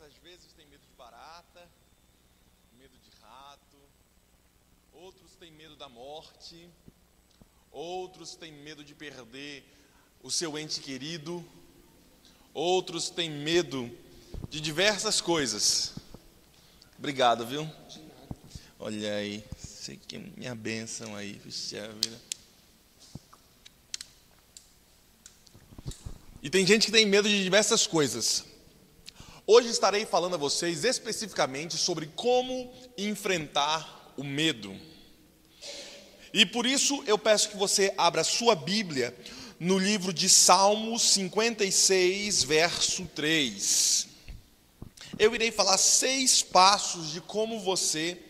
às vezes têm medo de barata, medo de rato, outros têm medo da morte, outros têm medo de perder o seu ente querido, outros têm medo de diversas coisas. Obrigado, viu? Olha aí, sei que é minha bênção aí, puxa vida. E tem gente que tem medo de diversas coisas. Hoje estarei falando a vocês especificamente sobre como enfrentar o medo. E por isso eu peço que você abra a sua Bíblia no livro de Salmos 56, verso 3. Eu irei falar 6 passos de como você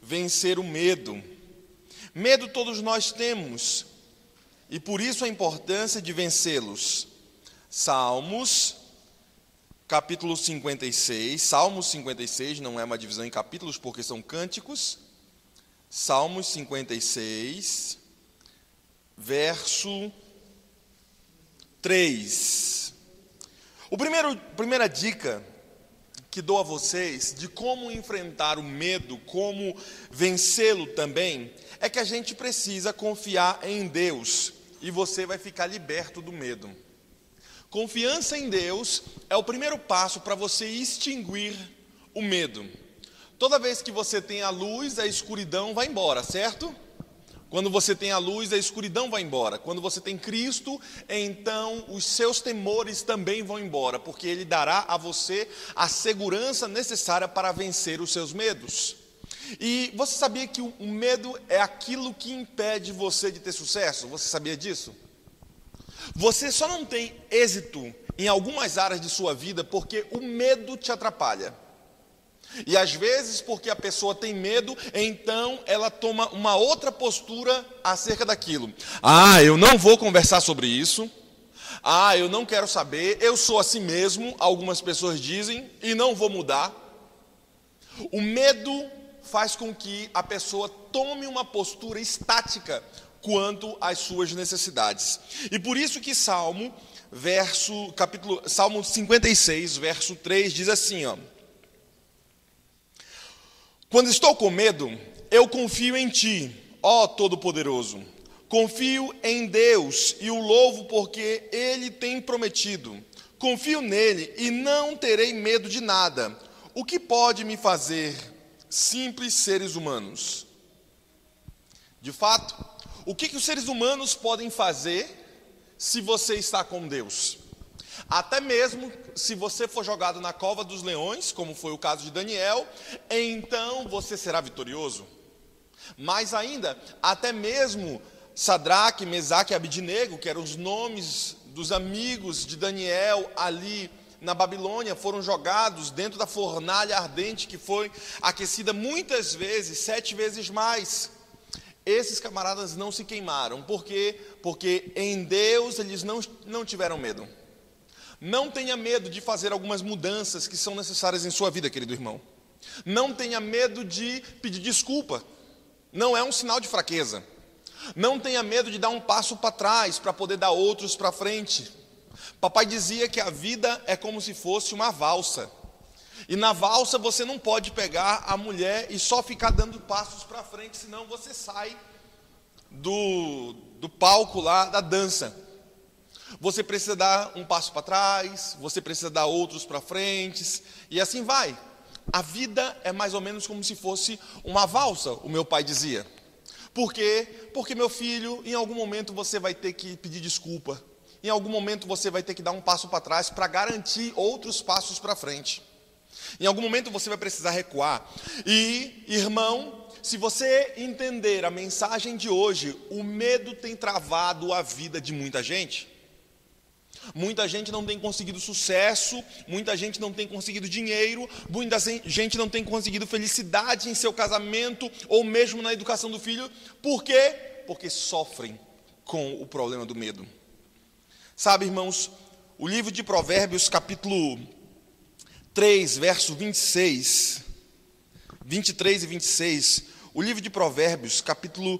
vencer o medo. Medo todos nós temos, e por isso a importância de vencê-los. Salmos, capítulo 56, Salmos 56, não é uma divisão em capítulos porque são cânticos. Salmos 56, verso 3. Primeira dica que dou a vocês de como enfrentar o medo, como vencê-lo também, é que a gente precisa confiar em Deus e você vai ficar liberto do medo. Confiança em Deus é o primeiro passo para você extinguir o medo. Toda vez que você tem a luz, a escuridão vai embora, certo? Quando você tem a luz, a escuridão vai embora. Quando você tem Cristo, então os seus temores também vão embora, porque Ele dará a você a segurança necessária para vencer os seus medos. E você sabia que o medo é aquilo que impede você de ter sucesso? Você sabia disso? Você só não tem êxito em algumas áreas de sua vida porque o medo te atrapalha. E às vezes, porque a pessoa tem medo, então ela toma uma outra postura acerca daquilo. Eu não vou conversar sobre isso. Eu não quero saber. Eu sou assim mesmo, algumas pessoas dizem, e não vou mudar. O medo faz com que a pessoa tome uma postura estática quanto às suas necessidades. E por isso que Salmo 56, verso 3 diz assim, ó: quando estou com medo, eu confio em ti, ó Todo-Poderoso. Confio em Deus e o louvo porque Ele tem prometido. Confio nele e não terei medo de nada. O que pode me fazer simples seres humanos? De fato, o que os seres humanos podem fazer se você está com Deus? Até mesmo se você for jogado na cova dos leões, como foi o caso de Daniel, então você será vitorioso. Mais ainda, até mesmo Sadraque, Mesaque e Abidnego, que eram os nomes dos amigos de Daniel ali na Babilônia, foram jogados dentro da fornalha ardente que foi aquecida muitas vezes, 7 vezes mais. Esses camaradas não se queimaram. Por quê? Porque em Deus eles não tiveram medo. Não tenha medo de fazer algumas mudanças que são necessárias em sua vida, querido irmão. Não tenha medo de pedir desculpa. Não é um sinal de fraqueza. Não tenha medo de dar um passo para trás para poder dar outros para frente. Papai dizia que a vida é como se fosse uma valsa. E na valsa você não pode pegar a mulher e só ficar dando passos para frente, senão você sai do palco lá da dança. Você precisa dar um passo para trás, você precisa dar outros para frente, e assim vai. A vida é mais ou menos como se fosse uma valsa, o meu pai dizia. Por quê? Porque, meu filho, em algum momento você vai ter que pedir desculpa. Em algum momento você vai ter que dar um passo para trás para garantir outros passos para frente. Em algum momento você vai precisar recuar. E, irmão, se você entender a mensagem de hoje, o medo tem travado a vida de muita gente. Muita gente não tem conseguido sucesso, muita gente não tem conseguido dinheiro, muita gente não tem conseguido felicidade em seu casamento ou mesmo na educação do filho. Por quê? Porque sofrem com o problema do medo. Sabe, irmãos, o livro de Provérbios, capítulo 3, verso 26, 23 e 26, o livro de Provérbios, capítulo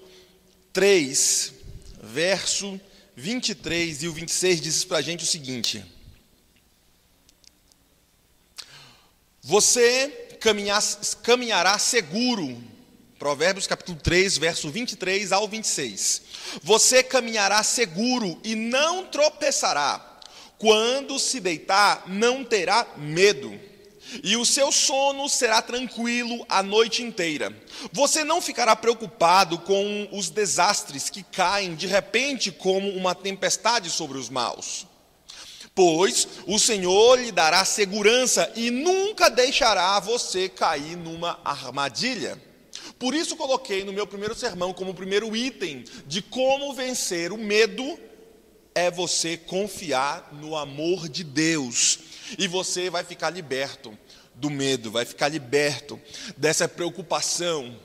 3, verso 23 e o 26 diz para a gente o seguinte: Você caminhará seguro. Provérbios capítulo 3, verso 23 ao 26. Você caminhará seguro e não tropeçará. Quando se deitar, não terá medo. E o seu sono será tranquilo a noite inteira. Você não ficará preocupado com os desastres que caem de repente como uma tempestade sobre os maus. Pois o Senhor lhe dará segurança e nunca deixará você cair numa armadilha. Por isso coloquei no meu primeiro sermão como primeiro item de como vencer o medo é você confiar no amor de Deus. E você vai ficar liberto do medo, vai ficar liberto dessa preocupação.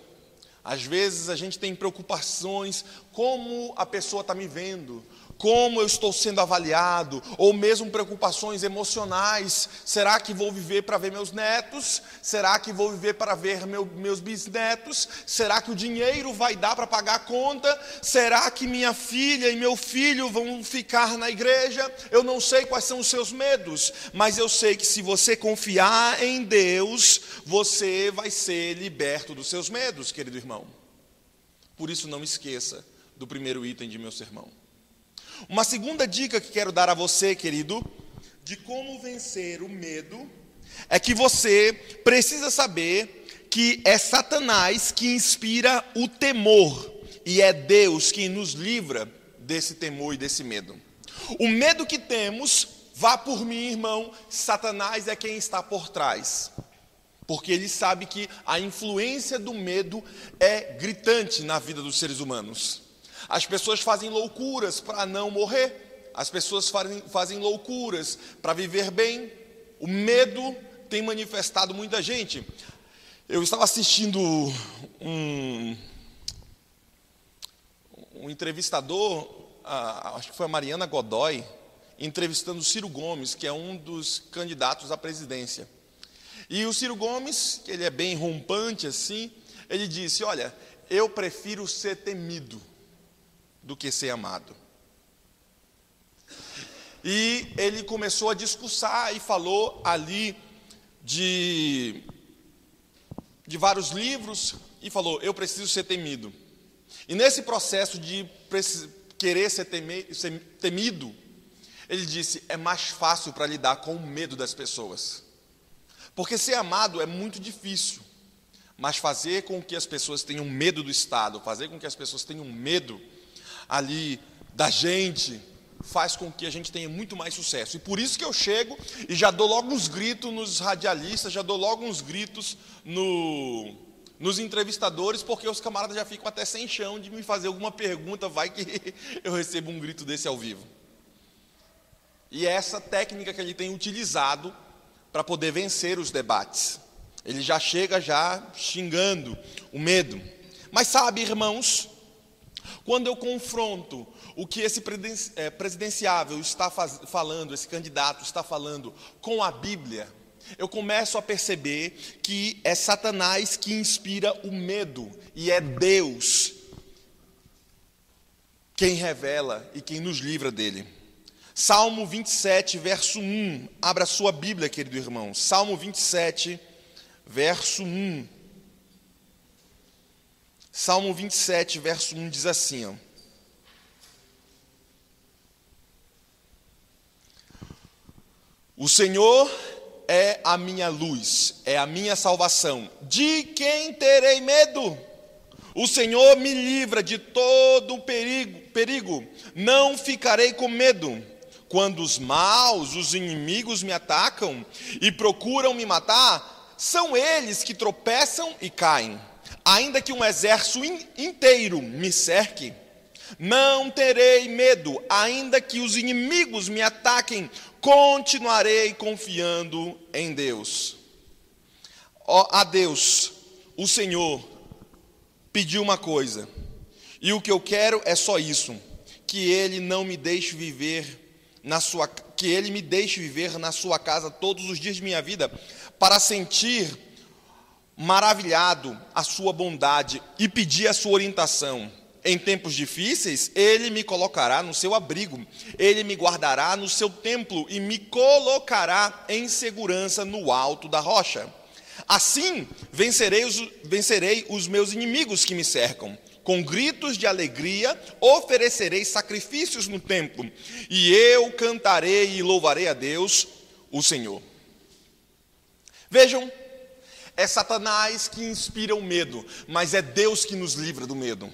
Às vezes a gente tem preocupações, como a pessoa está me vendo, como eu estou sendo avaliado, ou mesmo preocupações emocionais. Será que vou viver para ver meus netos? Será que vou viver para ver meus bisnetos? Será que o dinheiro vai dar para pagar a conta? Será que minha filha e meu filho vão ficar na igreja? Eu não sei quais são os seus medos, mas eu sei que se você confiar em Deus, você vai ser liberto dos seus medos, querido irmão. Por isso não esqueça do primeiro item de meu sermão. Uma segunda dica que quero dar a você, querido, de como vencer o medo, é que você precisa saber que é Satanás que inspira o temor, e é Deus quem nos livra desse temor e desse medo. O medo que temos, vá por mim, irmão, Satanás é quem está por trás. Porque ele sabe que a influência do medo é gritante na vida dos seres humanos. As pessoas fazem loucuras para não morrer. As pessoas fazem loucuras para viver bem. O medo tem manifestado muita gente. Eu estava assistindo um entrevistador, acho que foi a Mariana Godoy, entrevistando o Ciro Gomes, que é um dos candidatos à presidência. E o Ciro Gomes, que ele é bem rompante assim, ele disse: olha, eu prefiro ser temido do que ser amado. E ele começou a discursar e falou ali de vários livros e falou: eu preciso ser temido. E nesse processo de querer ser temido, ele disse: é mais fácil para lidar com o medo das pessoas. Porque ser amado é muito difícil, mas fazer com que as pessoas tenham medo do Estado, fazer com que as pessoas tenham medo ali da gente, faz com que a gente tenha muito mais sucesso. E por isso que eu chego e já dou logo uns gritos nos radialistas, já dou logo uns gritos nos entrevistadores, porque os camaradas já ficam até sem chão de me fazer alguma pergunta, vai que eu recebo um grito desse ao vivo. E é essa técnica que ele tem utilizado para poder vencer os debates. Ele já chega xingando o medo. Mas sabe, irmãos, quando eu confronto o que esse presidenciável está falando, esse candidato está falando com a Bíblia, eu começo a perceber que é Satanás que inspira o medo e é Deus quem revela e quem nos livra dele. Salmo 27, verso 1. Abra a sua Bíblia, querido irmão. Salmo 27, verso 1. Salmo 27, verso 1 diz assim, ó: o Senhor é a minha luz, é a minha salvação. De quem terei medo? O Senhor me livra de todo o perigo. Não ficarei com medo. Quando os maus, os inimigos me atacam e procuram me matar, são eles que tropeçam e caem. Ainda que um exército inteiro me cerque, não terei medo. Ainda que os inimigos me ataquem, continuarei confiando em Deus. A Deus, o Senhor, pediu uma coisa, e o que eu quero é só isso: que Ele não me deixe viver que Ele me deixe viver na sua casa todos os dias de minha vida, para sentir maravilhado a sua bondade e pedir a sua orientação. Em tempos difíceis, ele me colocará no seu abrigo, ele me guardará no seu templo e me colocará em segurança no alto da rocha. Assim vencerei os meus inimigos que me cercam. Com gritos de alegria oferecerei sacrifícios no templo, e eu cantarei e louvarei a Deus, o Senhor. Vejam, é Satanás que inspira o medo, mas é Deus que nos livra do medo.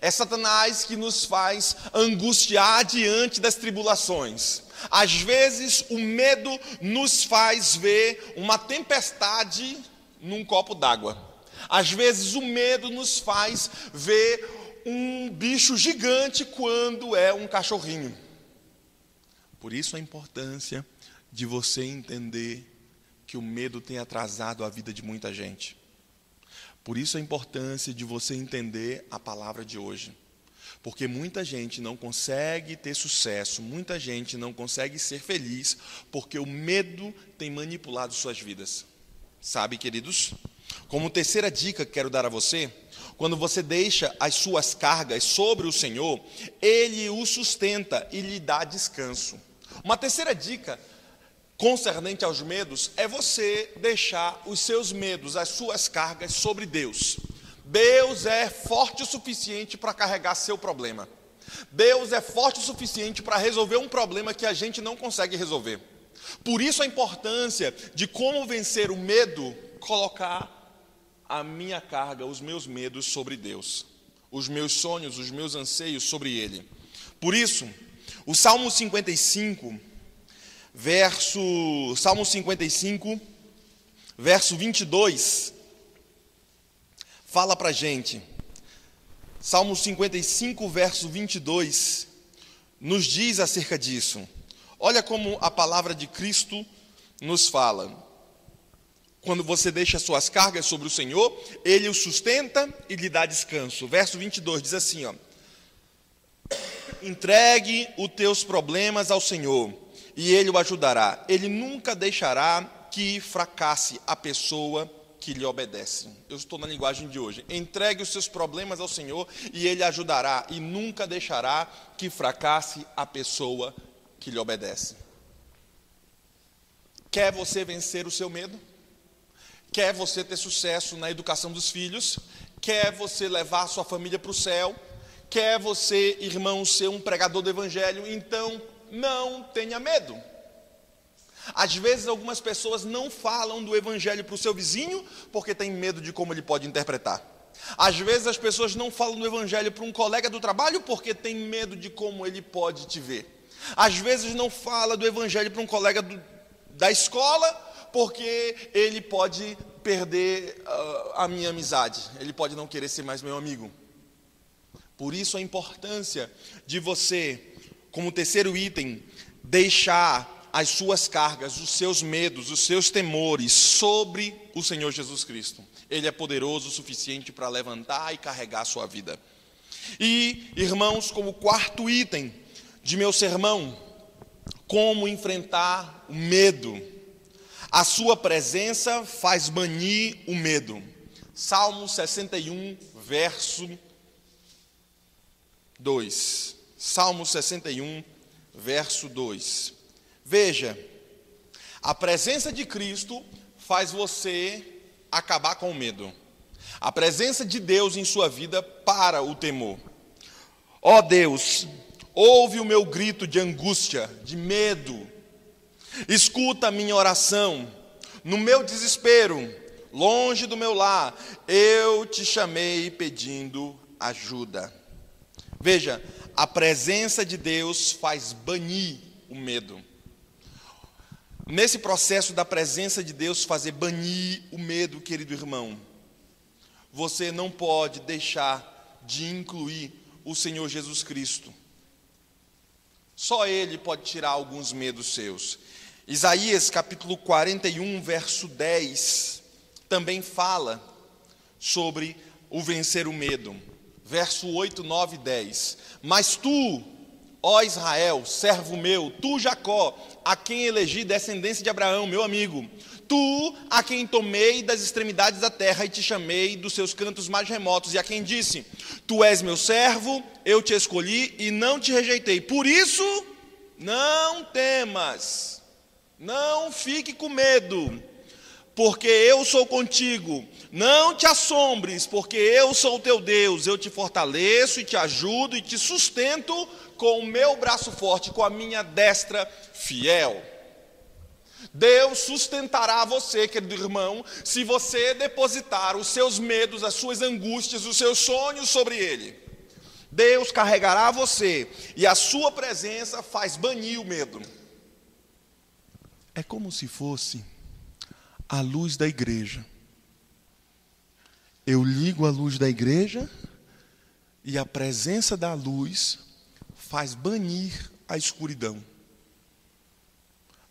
É Satanás que nos faz angustiar diante das tribulações. Às vezes o medo nos faz ver uma tempestade num copo d'água. Às vezes o medo nos faz ver um bicho gigante quando é um cachorrinho. Por isso a importância de você entender que o medo tem atrasado a vida de muita gente. Por isso a importância de você entender a palavra de hoje. Porque muita gente não consegue ter sucesso, muita gente não consegue ser feliz, porque o medo tem manipulado suas vidas. Sabe, queridos? Como terceira dica que quero dar a você, quando você deixa as suas cargas sobre o Senhor, Ele o sustenta e lhe dá descanso. Uma terceira dica concernente aos medos é você deixar os seus medos, as suas cargas sobre Deus. Deus é forte o suficiente para carregar seu problema. Deus é forte o suficiente para resolver um problema que a gente não consegue resolver. Por isso a importância de como vencer o medo, colocar a minha carga, os meus medos sobre Deus. Os meus sonhos, os meus anseios sobre Ele. Por isso, o Salmo 55, verso 22, fala para a gente. Salmo 55, verso 22, nos diz acerca disso. Olha como a palavra de Cristo nos fala. Quando você deixa suas cargas sobre o Senhor, Ele o sustenta e lhe dá descanso. Verso 22 diz assim, ó: entregue os teus problemas ao Senhor, e Ele o ajudará. Ele nunca deixará que fracasse a pessoa que lhe obedece. Eu estou na linguagem de hoje. Entregue os seus problemas ao Senhor, e Ele ajudará, e nunca deixará que fracasse a pessoa que lhe obedece. Quer você vencer o seu medo? Quer você ter sucesso na educação dos filhos? Quer você levar a sua família para o céu? Quer você, irmão, ser um pregador do evangelho? Então, não tenha medo. Às vezes algumas pessoas não falam do evangelho para o seu vizinho porque tem medo de como ele pode interpretar. Às vezes as pessoas não falam do evangelho para um colega do trabalho porque tem medo de como ele pode te ver. Às vezes não fala do evangelho para um colega da escola porque ele pode perder a minha amizade. Ele pode não querer ser mais meu amigo. Por isso a importância de você, como terceiro item, deixar as suas cargas, os seus medos, os seus temores sobre o Senhor Jesus Cristo. Ele é poderoso o suficiente para levantar e carregar a sua vida. E, irmãos, como quarto item de meu sermão, como enfrentar o medo. A sua presença faz banir o medo. Salmo 61, verso 2. Salmo 61, verso 2. Veja, a presença de Cristo faz você acabar com o medo. A presença de Deus em sua vida para o temor. Ó Deus, ouve o meu grito de angústia, de medo. Escuta a minha oração. No meu desespero, longe do meu lar, eu te chamei pedindo ajuda. Veja, a presença de Deus faz banir o medo. Nesse processo da presença de Deus fazer banir o medo, querido irmão, você não pode deixar de incluir o Senhor Jesus Cristo. Só Ele pode tirar alguns medos seus. Isaías capítulo 41, verso 10, também fala sobre o vencer o medo. Verso 8, 9 e 10. Mas tu, ó Israel, servo meu, tu Jacó, a quem elegi descendência de Abraão, meu amigo, Tu, a quem tomei das extremidades da terra e te chamei dos seus cantos mais remotos, e a quem disse: Tu és meu servo, eu te escolhi e não te rejeitei. Por isso, não temas, não fique com medo, porque eu sou contigo. Não te assombres, porque eu sou o teu Deus. Eu te fortaleço e te ajudo e te sustento com o meu braço forte, com a minha destra fiel. Deus sustentará você, querido irmão, se você depositar os seus medos, as suas angústias, os seus sonhos sobre Ele. Deus carregará você e a sua presença faz banir o medo. É como se fosse a luz da igreja. Eu ligo a luz da igreja e a presença da luz faz banir a escuridão.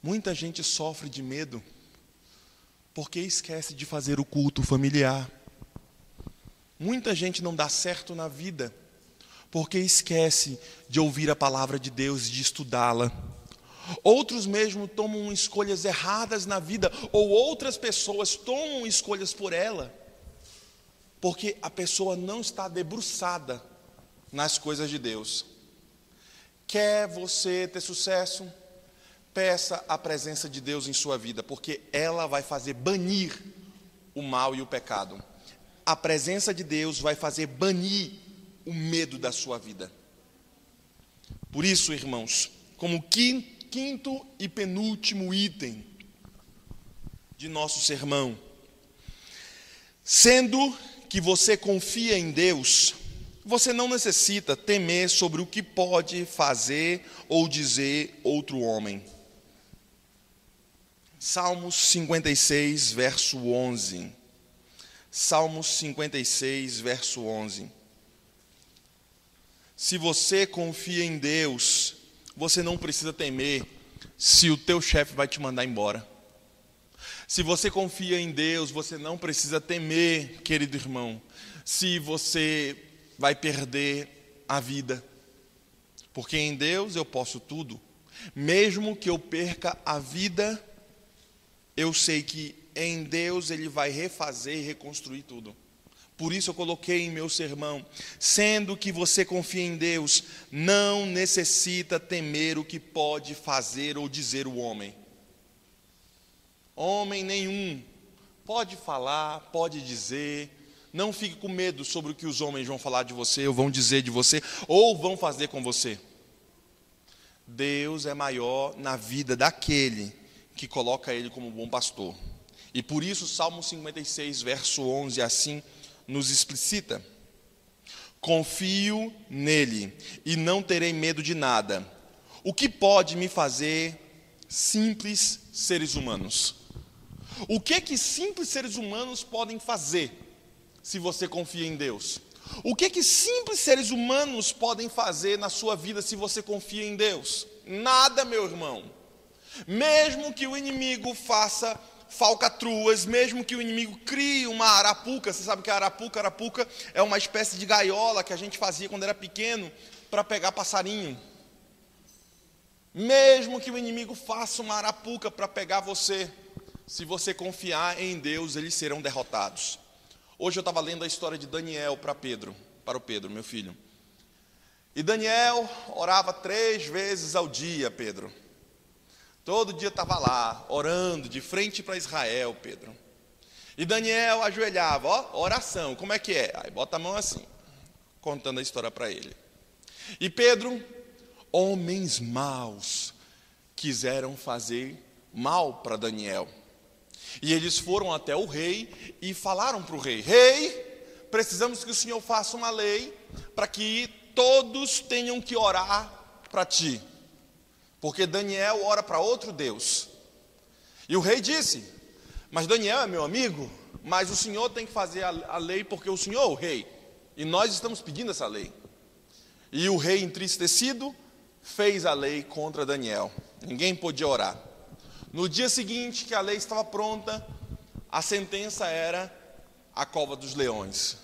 Muita gente sofre de medo porque esquece de fazer o culto familiar. Muita gente não dá certo na vida porque esquece de ouvir a palavra de Deus e de estudá-la. Outros mesmo tomam escolhas erradas na vida, ou outras pessoas tomam escolhas por ela, porque a pessoa não está debruçada nas coisas de Deus. Quer você ter sucesso? Peça a presença de Deus em sua vida, porque ela vai fazer banir o mal e o pecado. A presença de Deus vai fazer banir o medo da sua vida. Por isso, irmãos, como quinto e penúltimo item de nosso sermão, sendo que você confia em Deus, você não necessita temer sobre o que pode fazer ou dizer outro homem. Salmos 56, verso 11. Salmos 56, verso 11. Se você confia em Deus, você não precisa temer se o teu chefe vai te mandar embora. Se você confia em Deus, você não precisa temer, querido irmão, se você vai perder a vida. Porque em Deus eu posso tudo. Mesmo que eu perca a vida, eu sei que em Deus Ele vai refazer e reconstruir tudo. Por isso eu coloquei em meu sermão, sendo que você confia em Deus, não necessita temer o que pode fazer ou dizer o homem. Homem nenhum pode falar, pode dizer, não fique com medo sobre o que os homens vão falar de você, ou vão dizer de você, ou vão fazer com você. Deus é maior na vida daquele que coloca ele como bom pastor. E por isso, Salmo 56, verso 11, assim nos explicita: confio nele e não terei medo de nada. O que pode me fazer simples seres humanos? O que simples seres humanos podem fazer se você confia em Deus? O que simples seres humanos podem fazer na sua vida se você confia em Deus? Nada, meu irmão. Mesmo que o inimigo faça falcatruas, mesmo que o inimigo crie uma arapuca, você sabe que a arapuca é uma espécie de gaiola que a gente fazia quando era pequeno para pegar passarinho. Mesmo que o inimigo faça uma arapuca para pegar você, se você confiar em Deus, eles serão derrotados. Hoje eu estava lendo a história de Daniel para o Pedro, meu filho. E Daniel orava 3 vezes ao dia, Pedro. Todo dia estava lá, orando, de frente para Israel, Pedro. E Daniel ajoelhava, oração, como é que é? Aí bota a mão assim, contando a história para ele. E Pedro, homens maus, quiseram fazer mal para Daniel. E eles foram até o rei e falaram para o rei: Rei, precisamos que o senhor faça uma lei para que todos tenham que orar para ti. Porque Daniel ora para outro Deus. E o rei disse: mas Daniel é meu amigo, mas o senhor tem que fazer a lei porque o senhor é o rei. E nós estamos pedindo essa lei. E o rei, entristecido, fez a lei contra Daniel. Ninguém podia orar. No dia seguinte que a lei estava pronta, a sentença era a cova dos leões.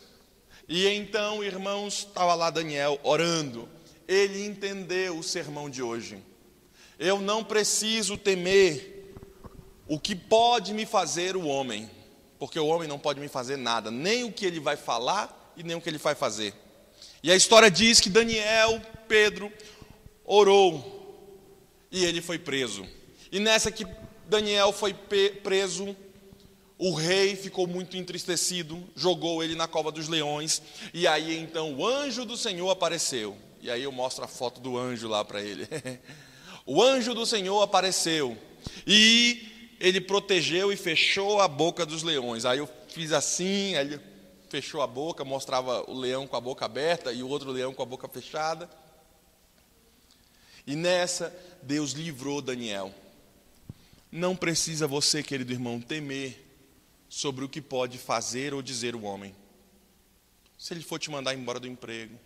E então, irmãos, estava lá Daniel orando. Ele entendeu o sermão de hoje. Eu não preciso temer o que pode me fazer o homem? Porque o homem não pode me fazer nada, nem o que ele vai falar e nem o que ele vai fazer. E a história diz que Pedro, orou e ele foi preso. E nessa que Daniel foi preso, o rei ficou muito entristecido, jogou ele na cova dos leões, e aí então o anjo do Senhor apareceu. E aí eu mostro a foto do anjo lá para ele. O anjo do Senhor apareceu, e ele protegeu e fechou a boca dos leões. Aí eu fiz assim, aí ele fechou a boca, mostrava o leão com a boca aberta, e o outro leão com a boca fechada. E nessa, Deus livrou Daniel. Não precisa você, querido irmão, temer sobre o que pode fazer ou dizer o homem. Se ele for te mandar embora do emprego,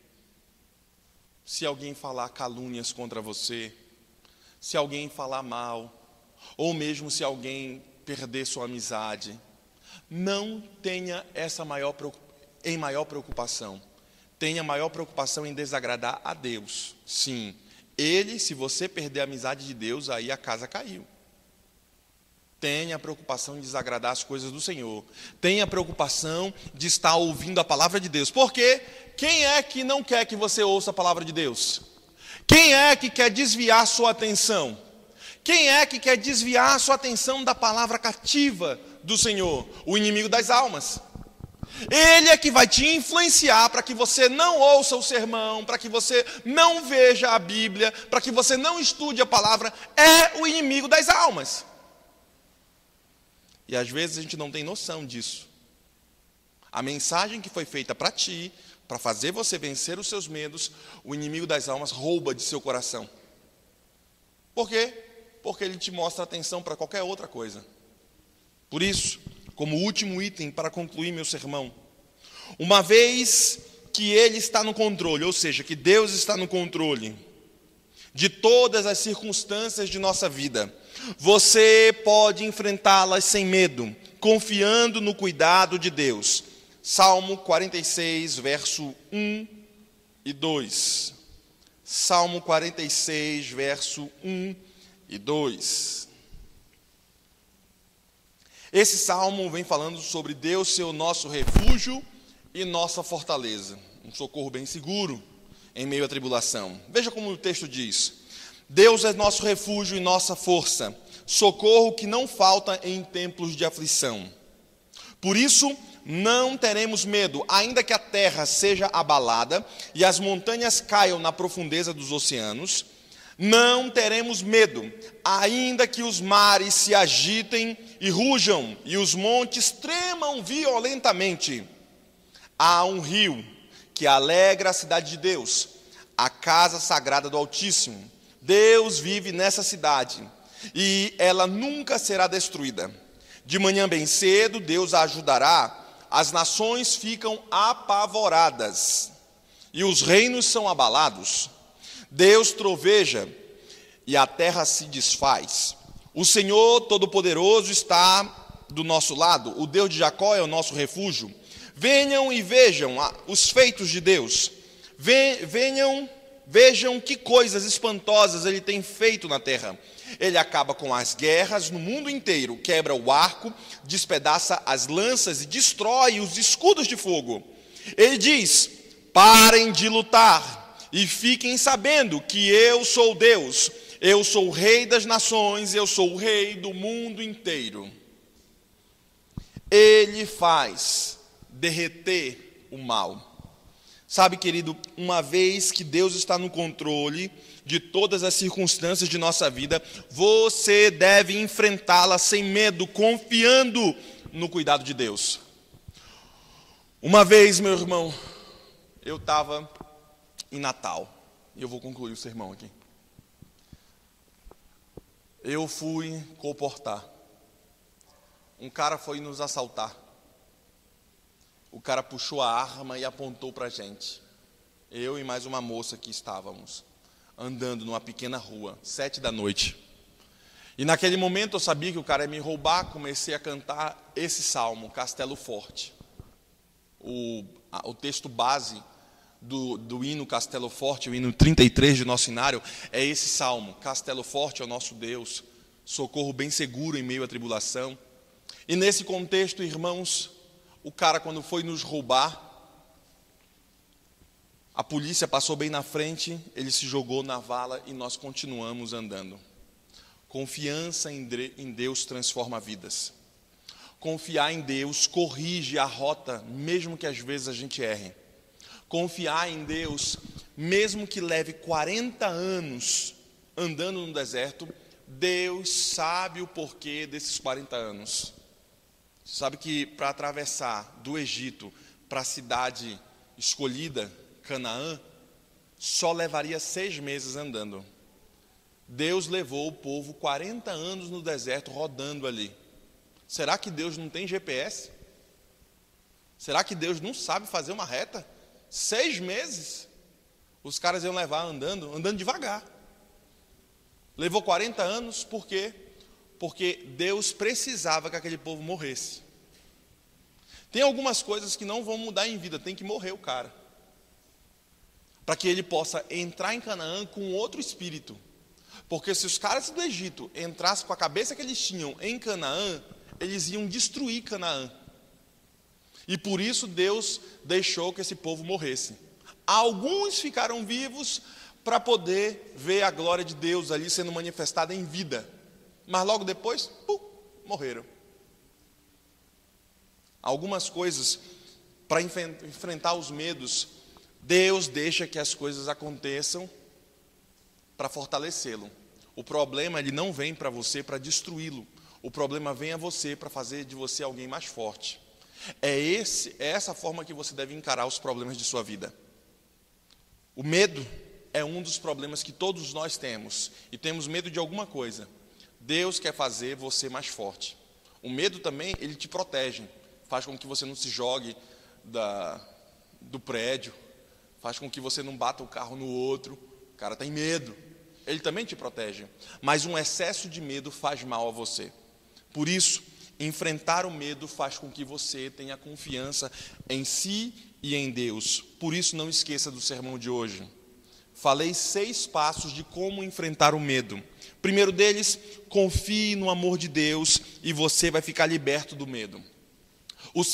se alguém falar calúnias contra você, se alguém falar mal, ou mesmo se alguém perder sua amizade, não tenha essa maior preocupação. Tenha maior preocupação em desagradar a Deus. Sim, se você perder a amizade de Deus, aí a casa caiu. Tenha a preocupação de desagradar as coisas do Senhor. Tenha a preocupação de estar ouvindo a palavra de Deus. Porque quem é que não quer que você ouça a palavra de Deus? Quem é que quer desviar sua atenção? Quem é que quer desviar sua atenção da palavra cativa do Senhor? O inimigo das almas. Ele é que vai te influenciar para que você não ouça o sermão, para que você não veja a Bíblia, para que você não estude a palavra. É o inimigo das almas. E às vezes a gente não tem noção disso. A mensagem que foi feita para ti, para fazer você vencer os seus medos, o inimigo das almas rouba de seu coração. Por quê? Porque ele te mostra atenção para qualquer outra coisa. Por isso, como último item para concluir meu sermão, uma vez que ele está no controle, ou seja, que Deus está no controle de todas as circunstâncias de nossa vida, você pode enfrentá-las sem medo, confiando no cuidado de Deus. Salmo 46, verso 1 e 2. Salmo 46, verso 1 e 2. Esse salmo vem falando sobre Deus ser o nosso refúgio e nossa fortaleza, um socorro bem seguro em meio à tribulação. Veja como o texto diz: Deus é nosso refúgio e nossa força, socorro que não falta em tempos de aflição. Por isso, não teremos medo, ainda que a terra seja abalada e as montanhas caiam na profundeza dos oceanos. Não teremos medo, ainda que os mares se agitem e rujam e os montes tremam violentamente. Há um rio que alegra a cidade de Deus, a casa sagrada do Altíssimo. Deus vive nessa cidade e ela nunca será destruída. De manhã bem cedo, Deus a ajudará. As nações ficam apavoradas e os reinos são abalados. Deus troveja e a terra se desfaz. O Senhor Todo-Poderoso está do nosso lado. O Deus de Jacó é o nosso refúgio. Venham e vejam os feitos de Deus. Vejam que coisas espantosas Ele tem feito na terra. Ele acaba com as guerras no mundo inteiro, quebra o arco, despedaça as lanças e destrói os escudos de fogo. Ele diz: parem de lutar e fiquem sabendo que eu sou Deus. Eu sou o Rei das nações, eu sou o Rei do mundo inteiro. Ele faz derreter o mal. Sabe, querido, uma vez que Deus está no controle de todas as circunstâncias de nossa vida, você deve enfrentá-la sem medo, confiando no cuidado de Deus. Uma vez, meu irmão, eu estava em Natal, e eu vou concluir o sermão aqui. Eu fui comportar. Um cara foi nos assaltar. O cara puxou a arma e apontou para a gente. Eu e mais uma moça que estávamos andando numa pequena rua, 7 da noite. E naquele momento eu sabia que o cara ia me roubar, comecei a cantar esse salmo, Castelo Forte. O texto base do hino Castelo Forte, o hino 33 de nosso inário, é esse salmo: Castelo Forte é o nosso Deus, socorro bem seguro em meio à tribulação. E nesse contexto, irmãos, o cara, quando foi nos roubar, a polícia passou bem na frente, ele se jogou na vala e nós continuamos andando. Confiança em Deus transforma vidas. Confiar em Deus corrige a rota, mesmo que às vezes a gente erre. Confiar em Deus, mesmo que leve 40 anos andando no deserto, Deus sabe o porquê desses 40 anos. Sabe que para atravessar do Egito para a cidade escolhida, Canaã, só levaria 6 meses andando. Deus levou o povo 40 anos no deserto rodando ali. Será que Deus não tem GPS? Será que Deus não sabe fazer uma reta? 6 meses? Os caras iam levar andando devagar. Levou 40 anos, por quê? Porque Deus precisava que aquele povo morresse. Tem algumas coisas que não vão mudar em vida, tem que morrer o cara. Para que ele possa entrar em Canaã com outro espírito. Porque se os caras do Egito entrassem com a cabeça que eles tinham em Canaã, eles iam destruir Canaã. E por isso Deus deixou que esse povo morresse. Alguns ficaram vivos para poder ver a glória de Deus ali sendo manifestada em vida. Mas logo depois, morreram. Algumas coisas, para enfrentar os medos, Deus deixa que as coisas aconteçam para fortalecê-lo. O problema, ele não vem para você para destruí-lo. O problema vem a você para fazer de você alguém mais forte. É essa forma que você deve encarar os problemas de sua vida. O medo é um dos problemas que todos nós temos. E temos medo de alguma coisa. Deus quer fazer você mais forte. O medo também, ele te protege. Faz com que você não se jogue do prédio. Faz com que você não bata o carro no outro. O cara tem medo. Ele também te protege. Mas um excesso de medo faz mal a você. Por isso, enfrentar o medo faz com que você tenha confiança em si e em Deus. Por isso, não esqueça do sermão de hoje. Falei 6 passos de como enfrentar o medo. Primeiro deles, confie no amor de Deus e você vai ficar liberto do medo.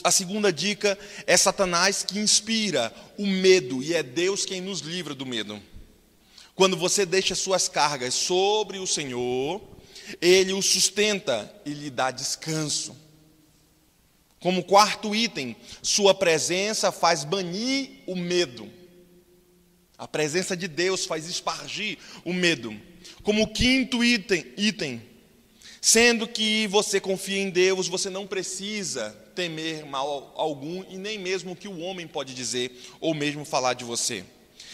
A segunda dica é Satanás que inspira o medo e é Deus quem nos livra do medo. Quando você deixa suas cargas sobre o Senhor, Ele o sustenta e lhe dá descanso. Como quarto item, sua presença faz banir o medo. A presença de Deus faz espargir o medo. Como quinto item, sendo que você confia em Deus, você não precisa temer mal algum e nem mesmo o que o homem pode dizer ou mesmo falar de você.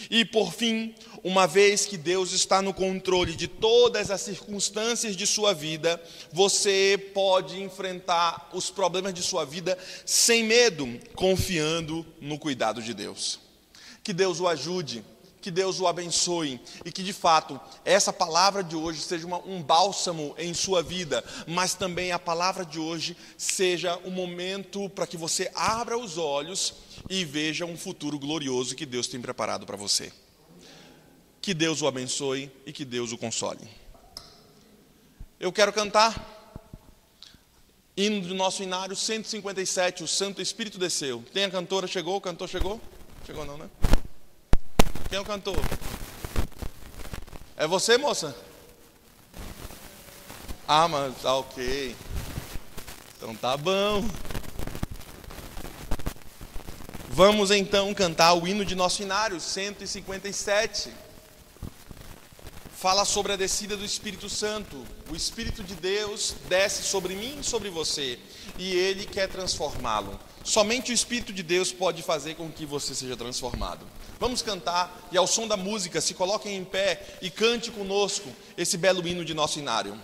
E por fim, uma vez que Deus está no controle de todas as circunstâncias de sua vida, você pode enfrentar os problemas de sua vida sem medo, confiando no cuidado de Deus. Que Deus o ajude, que Deus o abençoe e que de fato essa palavra de hoje seja um bálsamo em sua vida, mas também a palavra de hoje seja um momento para que você abra os olhos e veja um futuro glorioso que Deus tem preparado para você. Que Deus o abençoe e que Deus o console. Eu quero cantar hino do nosso inário 157, o Santo Espírito desceu. Tem a cantora, chegou? O cantor chegou? Chegou não, né? Quem é o cantor? É você, moça? Ah, mas tá ok. Então tá bom. Vamos então cantar o hino de nosso inário 157. Fala sobre a descida do Espírito Santo. O Espírito de Deus desce sobre mim e sobre você, e Ele quer transformá-lo. Somente o Espírito de Deus pode fazer com que você seja transformado. Vamos cantar, e ao som da música, se coloquem em pé e cante conosco esse belo hino de nosso inário.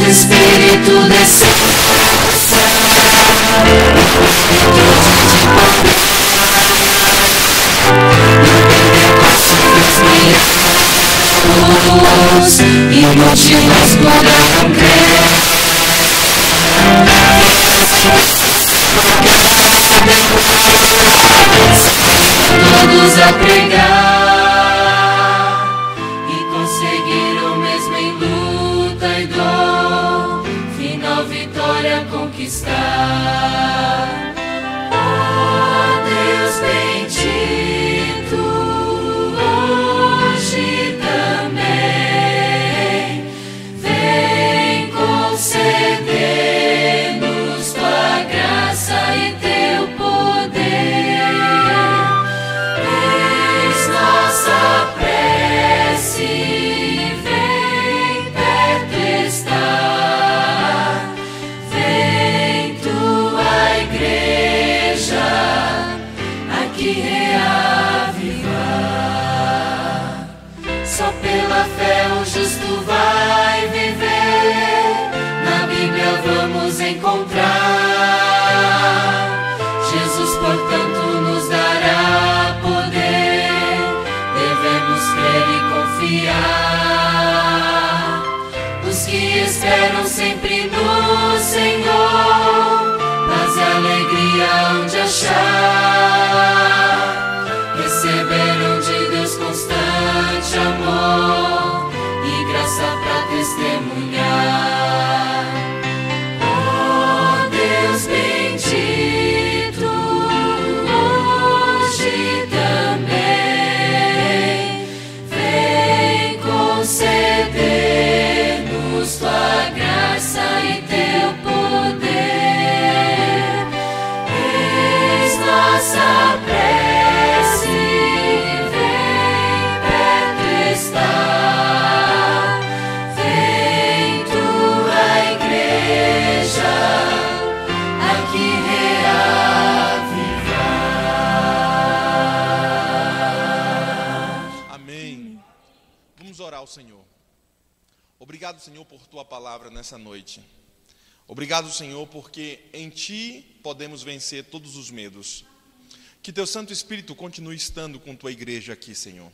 Espírito desceu do céu, e multidões poderão crer. Todos a pregar e conseguiram mesmo em luta e dor, final vitória conquistar. Oh Deus bendito, hoje também vem conceder-nos tua graça e teu poder. Eis nossa prece, vem perto estar, vem tua igreja aqui reavivar. Só pela fé o justo vai viver, na Bíblia vamos encontrar. Jesus, portanto, nos dará poder, devemos crer e confiar. Os que esperam sempre no Senhor, paz e alegria onde achar. Receberam de Deus constante amor e graça para testemunhar. Oh Deus bendito, hoje também vem conceder-nos tua graça e teu poder. Eis nossa prece, vem perto estar, vem tua igreja aqui reavivar. Amém. Vamos orar ao Senhor. Obrigado, Senhor, por tua palavra nessa noite. Obrigado, Senhor, porque em ti podemos vencer todos os medos. Que teu Santo Espírito continue estando com tua igreja aqui, Senhor.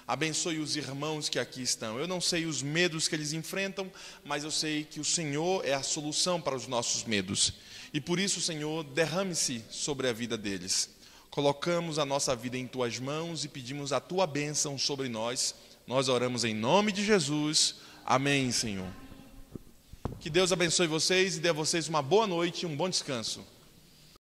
Abençoe os irmãos que aqui estão. Eu não sei os medos que eles enfrentam, mas eu sei que o Senhor é a solução para os nossos medos. E por isso, Senhor, derrame-se sobre a vida deles. Colocamos a nossa vida em tuas mãos e pedimos a tua bênção sobre nós. Nós oramos em nome de Jesus. Amém, Senhor. Que Deus abençoe vocês e dê a vocês uma boa noite e um bom descanso.